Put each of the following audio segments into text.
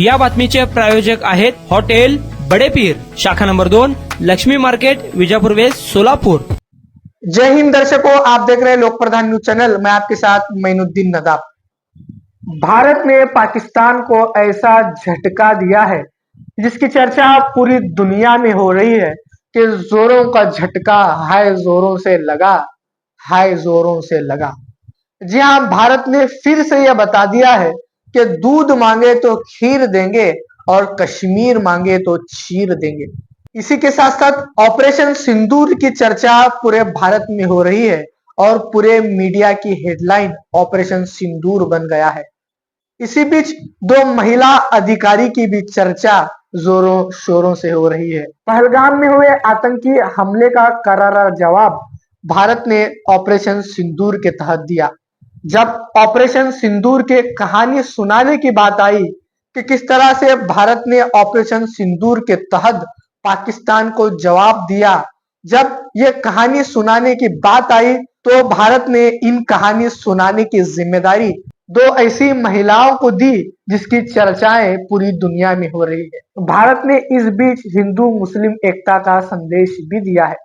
या बातमीचे प्रायोजक आहेत हॉटेल बड़े पीर, शाखा number 2, Lakshmi market, Vijapur west, Solapur. जय हिंद दर्शकों, आप देख रहे हैं लोक प्रधान न्यूज चैनल। मैं आपके साथ मैनुद्दीन नदाब। भारत ने पाकिस्तान को ऐसा झटका दिया है जिसकी चर्चा पूरी दुनिया में हो रही है कि जोरों का झटका हाय जोरों से लगा, हाय जोरों से लगा। जी हाँ, भारत ने फिर से यह बता दिया है कि दूध मांगे तो खीर देंगे और कश्मीर मांगे तो चीर देंगे। इसी के साथ साथ ऑपरेशन सिंदूर की चर्चा पूरे भारत में हो रही है और पूरे मीडिया की हेडलाइन ऑपरेशन सिंदूर बन गया है। इसी बीच 2 महिला अधिकारी की भी चर्चा जोरों शोरों से हो रही है। पहलगाम में हुए आतंकी हमले का करारा जवाब भारत ने ऑपरेशन सिंदूर के तहत दिया। जब ऑपरेशन सिंदूर के कहानी सुनाने की बात आई कि किस तरह से भारत ने ऑपरेशन सिंदूर के तहत पाकिस्तान को जवाब दिया, जब ये कहानी सुनाने की बात आई तो भारत ने इन कहानी सुनाने की जिम्मेदारी 2 ऐसी महिलाओं को दी जिसकी चर्चाएं पूरी दुनिया में हो रही है। भारत ने इस बीच हिंदू मुस्लिम एकता का संदेश भी दिया है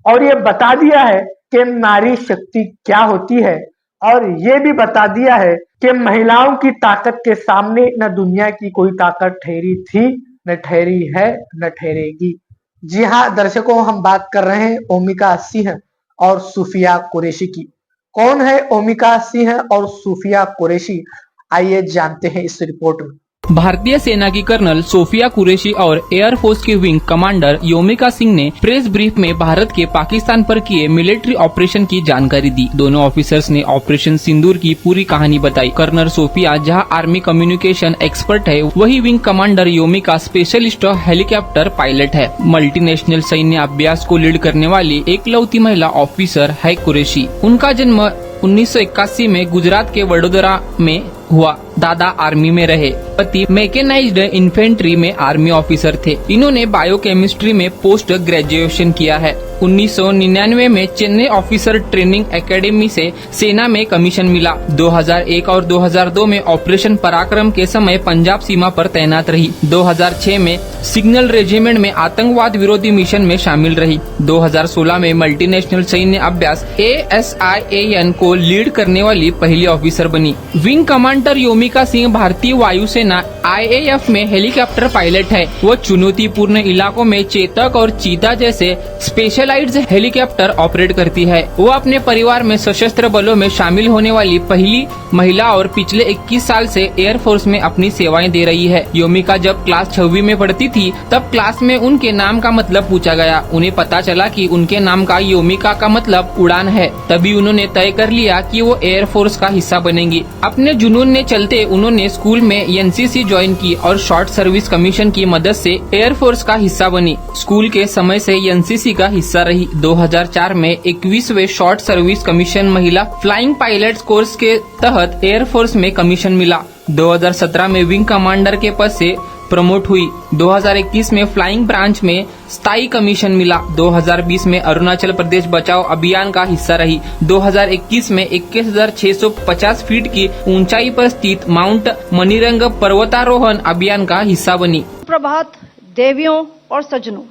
और ये बता दिया है कि नारी शक्ति क्या होती है, और ये भी बता दिया है कि महिलाओं की ताकत के सामने न दुनिया की कोई ताकत ठहरी थी, न ठहरी है, न ठहरेगी। जी हाँ दर्शकों, हम बात कर रहे हैं ओमिका सिंह और सूफिया कुरैशी की। कौन है ओमिका सिंह और सूफिया कुरैशी, आइए जानते हैं इस रिपोर्ट में। भारतीय सेना की कर्नल सोफिया कुरैशी और एयरफोर्स की विंग कमांडर योमिका सिंह ने प्रेस ब्रीफ में भारत के पाकिस्तान पर किए मिलिट्री ऑपरेशन की जानकारी दी। दोनों ऑफिसर्स ने ऑपरेशन सिंदूर की पूरी कहानी बताई। कर्नल सोफिया जहां आर्मी कम्युनिकेशन एक्सपर्ट है, वही wing commander Vyomika specialist helicopter pilot है। मल्टीनेशनल सैन्य अभ्यास को लीड करने वाली एकलौती महिला ऑफिसर है कुरैशी। उनका जन्म 1981 में गुजरात के वडोदरा में हुआ। दादा आर्मी में रहे, पति मैकेनाइज्ड इन्फेंट्री में आर्मी ऑफिसर थे। इन्होंने बायोकेमिस्ट्री में पोस्ट ग्रेजुएशन किया है। 1999 में चेन्नई ऑफिसर ट्रेनिंग एकेडमी से सेना में कमीशन मिला। 2001 और 2002 में ऑपरेशन पराक्रम के समय पंजाब सीमा पर तैनात रही। 2006 में सिग्नल रेजिमेंट में आतंकवाद विरोधी मिशन में शामिल रही। 2016 में मल्टीनेशनल सैन्य अभ्यास ASIAN को लीड करने वाली पहली ऑफिसर बनी। विंग कमांडर योमिका सिंह भारतीय वायुसेना IAF में हेलीकॉप्टर पायलट है। वो चुनौतीपूर्ण इलाकों में चेतक और चीता जैसे स्पेशलाइज्ड हेलीकॉप्टर ऑपरेट करती है। वो अपने परिवार में सशस्त्र बलों में शामिल होने वाली पहली महिला और पिछले 21 साल से एयरफोर्स में अपनी सेवाएं दे रही है। योमिका जब क्लास 6वीं में पढ़ती थी तब क्लास में उनके नाम का मतलब पूछा गया। उन्हें पता चला कि उनके नाम का योमिका का मतलब उड़ान है। तभी उन्होंने तय कर लिया कि वो एयरफोर्स का हिस्सा बनेंगी। अपने जुनून ने चलते उन्होंने स्कूल में NCC ज्वाइन की और शॉर्ट सर्विस कमीशन की मदद से एयरफोर्स का हिस्सा बनी। स्कूल के समय से NCC का हिस्सा रही। 2004 में 21वें शॉर्ट सर्विस कमीशन महिला फ्लाइंग पायलट कोर्स के तहत एयरफोर्स में कमीशन मिला। 2017 में विंग कमांडर के पद से प्रमोट हुई। 2021 में फ्लाइंग ब्रांच में स्थायी कमीशन मिला। 2020 में अरुणाचल प्रदेश बचाओ अभियान का हिस्सा रही। 2021 में 21,650 फीट की ऊंचाई पर स्थित माउंट मणिरंग पर्वतारोहण अभियान का हिस्सा बनी। प्रभात देवियों और सज्जनों,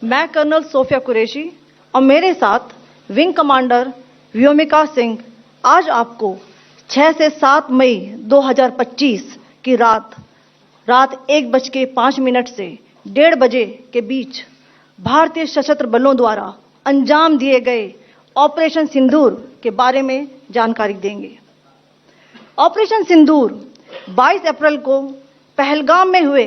मैं कर्नल सोफिया कुरैशी और मेरे साथ विंग कमांडर योमिका सिंह आज आपको 6 से 7 मई 2025 की रात 1:05 से 1:30 बजे के बीच भारतीय सशस्त्र बलों द्वारा अंजाम दिए गए ऑपरेशन सिंदूर के बारे में जानकारी देंगे। ऑपरेशन सिंदूर 22 अप्रैल को पहलगाम में हुए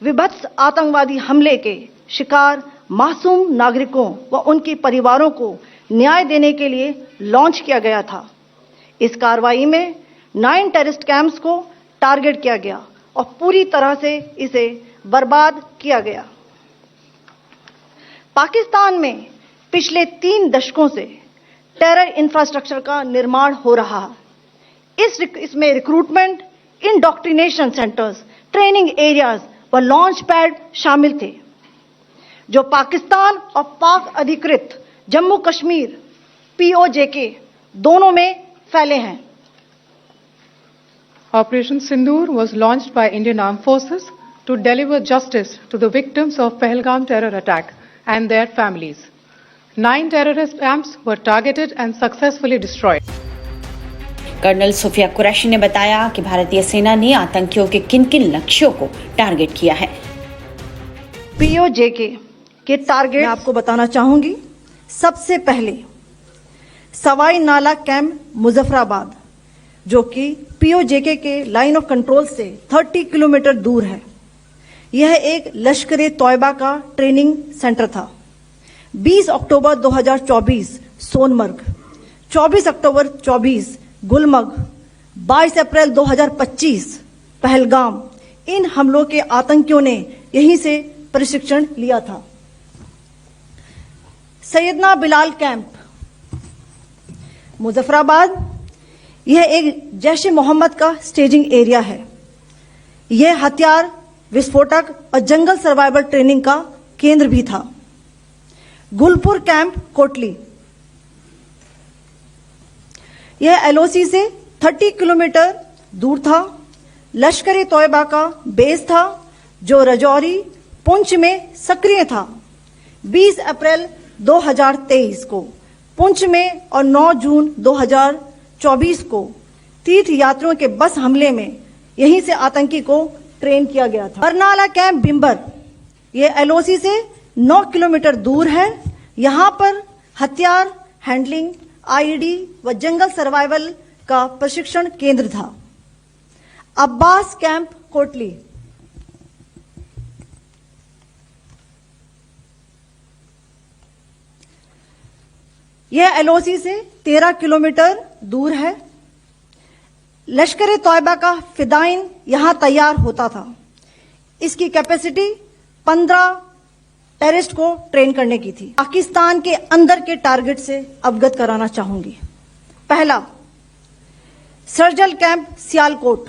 विभत्स आतंकवादी हमले के शिकार मासूम नागरिकों व उनके परिवारों को न्याय देने के लिए लॉन्च किया गया था। इस कार्रवाई में 9 टेररिस्ट कैंप्स को टारगेट किया गया और पूरी तरह से इसे बर्बाद किया गया। पाकिस्तान में पिछले 3 दशकों से टेरर इंफ्रास्ट्रक्चर का निर्माण हो रहा है। इसमें recruitment, indoctrination centres, training areas व लॉन्च पैड शामिल थे, जो पाकिस्तान और पाक अधिकृत जम्मू कश्मीर POJK दोनों में फैले हैं। Operation Sindoor was launched by Indian Armed Forces to deliver justice to the victims of Pahalgam terror attack and their families. 9 terrorist camps were targeted and successfully destroyed. Colonel Sofia Qureshi ने बताया कि भारतीय सेना ने आतंकियों के किन-किन लक्ष्यों को टारगेट किया है। पीओजेके के टारगेट आपको बताना चाहूंगी। सबसे पहले सवाई नाला कैंप मुजफ्फराबाद, जो कि पीओजेके के लाइन ऑफ कंट्रोल से 30 किलोमीटर दूर है। यह एक लश्कर ए तौयबा का ट्रेनिंग सेंटर था। 20 अक्टूबर 2024 सोनमर्ग, 24 अक्टूबर 24 गुलमर्ग, 22 अप्रैल 2025 पहलगाम, इन हमलों के आतंकियों ने यहीं से प्रशिक्षण लिया था। सैयदना बिलाल कैंप मुजफ्फराबाद, यह एक जैश ए मोहम्मद का स्टेजिंग एरिया है। यह हथियार, विस्फोटक और जंगल सर्वाइवल ट्रेनिंग का केंद्र भी था। गुलपुर कैंप कोटली, यह एलओसी से 30 किलोमीटर दूर था। लश्कर ए तौयबा का बेस था जो रजौरी, पुंछ में सक्रिय था। 20 अप्रैल 2023 को पुंछ में और 9 जून 2024 को तीर्थ यात्रियों के बस हमले में यहीं से आतंकी को ट्रेन किया गया था। बरनाला कैंप बिम्बर, यह एलओसी से 9 किलोमीटर दूर है। यहां पर हथियार हैंडलिंग, आईईडी व जंगल सर्वाइवल का प्रशिक्षण केंद्र था। अब्बास कैंप कोटली, यह एलओसी से 13 किलोमीटर दूर है। लश्कर ए तौयबा का फिदाइन यहां तैयार होता था। इसकी कैपेसिटी 15 टेररिस्ट को ट्रेन करने की थी। पाकिस्तान के अंदर के टारगेट से अवगत कराना चाहूंगी। पहला, सर्जल कैंप सियालकोट,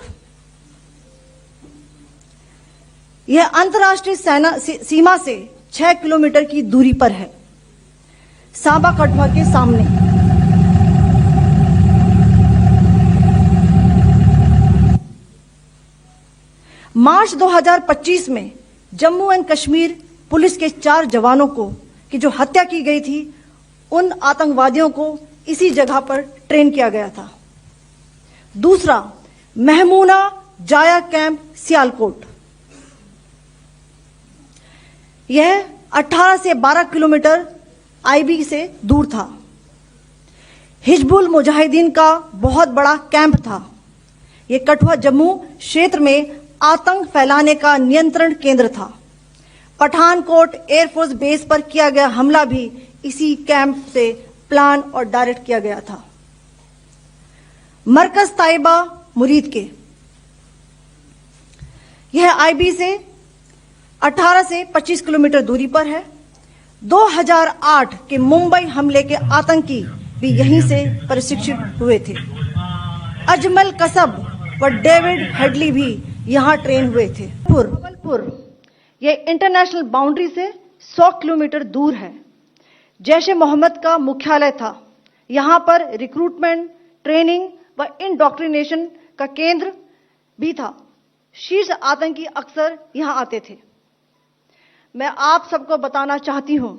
यह अंतर्राष्ट्रीय सीमा से 6 किलोमीटर की दूरी पर है, सांबा कठुआ के सामने। मार्च 2025 में जम्मू एंड कश्मीर पुलिस के 4 जवानों को की जो हत्या की गई थी, उन आतंकवादियों को इसी जगह पर ट्रेन किया गया था। दूसरा, महमूना जाया कैंप सियालकोट, यह 18 से 12 किलोमीटर आईबी से दूर था। हिजबुल मुजाहिदीन का बहुत बड़ा कैंप था। यह कठुआ जम्मू क्षेत्र में आतंक फैलाने का नियंत्रण केंद्र था। पठानकोट एयरफोर्स बेस पर किया गया हमला भी इसी कैंप से प्लान और डायरेक्ट किया गया था। मरकज ताइबा मुरीद के, यह आईबी से 18 से 25 किलोमीटर दूरी पर है। 2008 के मुंबई हमले के आतंकी भी यहीं से प्रशिक्षित हुए थे। अजमल कसब व डेविड हेडली भी यहां ट्रेन हुए थे। जबलपुर, यह इंटरनेशनल बाउंड्री से 100 किलोमीटर दूर है। जैश ए मोहम्मद का मुख्यालय था। यहां पर रिक्रूटमेंट, ट्रेनिंग व इंडोक्ट्रिनेशन का केंद्र भी था। शीर्ष आतंकी अक्सर यहां आते थे। मैं आप सबको बताना चाहती हूं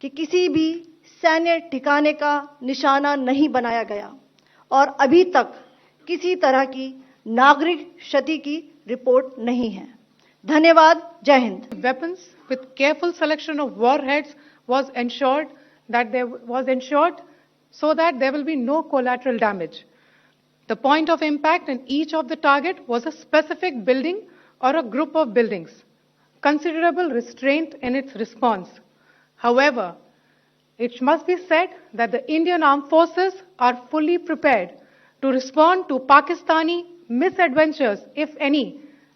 कि किसी भी सैन्य ठिकाने का निशाना नहीं बनाया गया और अभी तक किसी तरह की नागरिक क्षति की रिपोर्ट नहीं है। धन्यवाद। जय Hind. Weapons with careful selection of warheads was ensured so that there will be no collateral damage. The point of impact in each of the target was a specific building or a group of buildings. Considerable restraint in its response. However, it must be said that the Indian Armed Forces are fully prepared to respond to Pakistani misadventures, if any,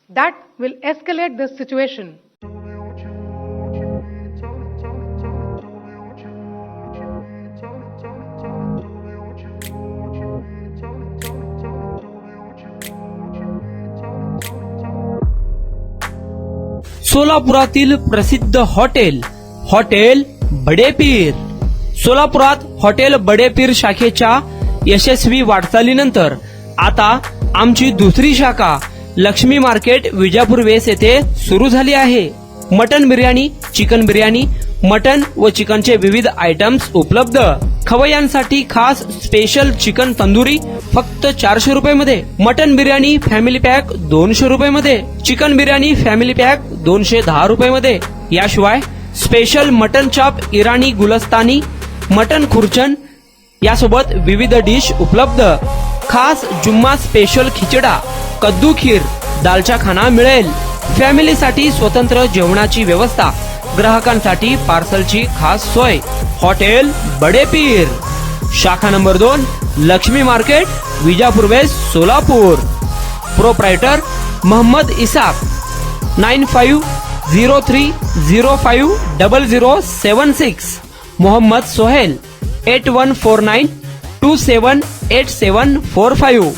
that will escalate the situation. सोलापुरातील प्रसिद्ध hotel बडेपीर। सोलापुरात hotel बडेपीर शाखेच्या यशस्वी वाटचालीनंतर आता आमची दुसरी शाखा Lakshmi market Vijapur वेस येथे सुरू झाली आहे. Mutton biryani, chicken biryani, mutton व चिकनचे विविध आयटम्स उपलब्ध. खवय्यांसाठी खास स्पेशल चिकन तंदुरी फक्त 400 रुपये मध्ये. मटन बिर्याणी फॅमिली पॅक 200 रुपये मध्ये. चिकन बिर्याणी फॅमिली पॅक 210 रुपये मध्ये. याशिवाय स्पेशल मटन चाप, इराणी गुलस्तानी, मटन खुर्चन यासोबत विविध डिश उपलब्ध. खास जुम्मा स्पेशल खिचडा, कद्दू खीर, दालचा खाना मिळेल. फॅमिलीसाठी स्वतंत्र जेवणाची व्यवस्था. ग्राहकांसाठी पार्सलची खास सोय. हॉटेल बडे पीर, शाखा number 2, Lakshmi market, Vijapur west, Solapur. Proprietor Mohammad Isaq. 9503050076. Mohammad Sohail. 8149278745.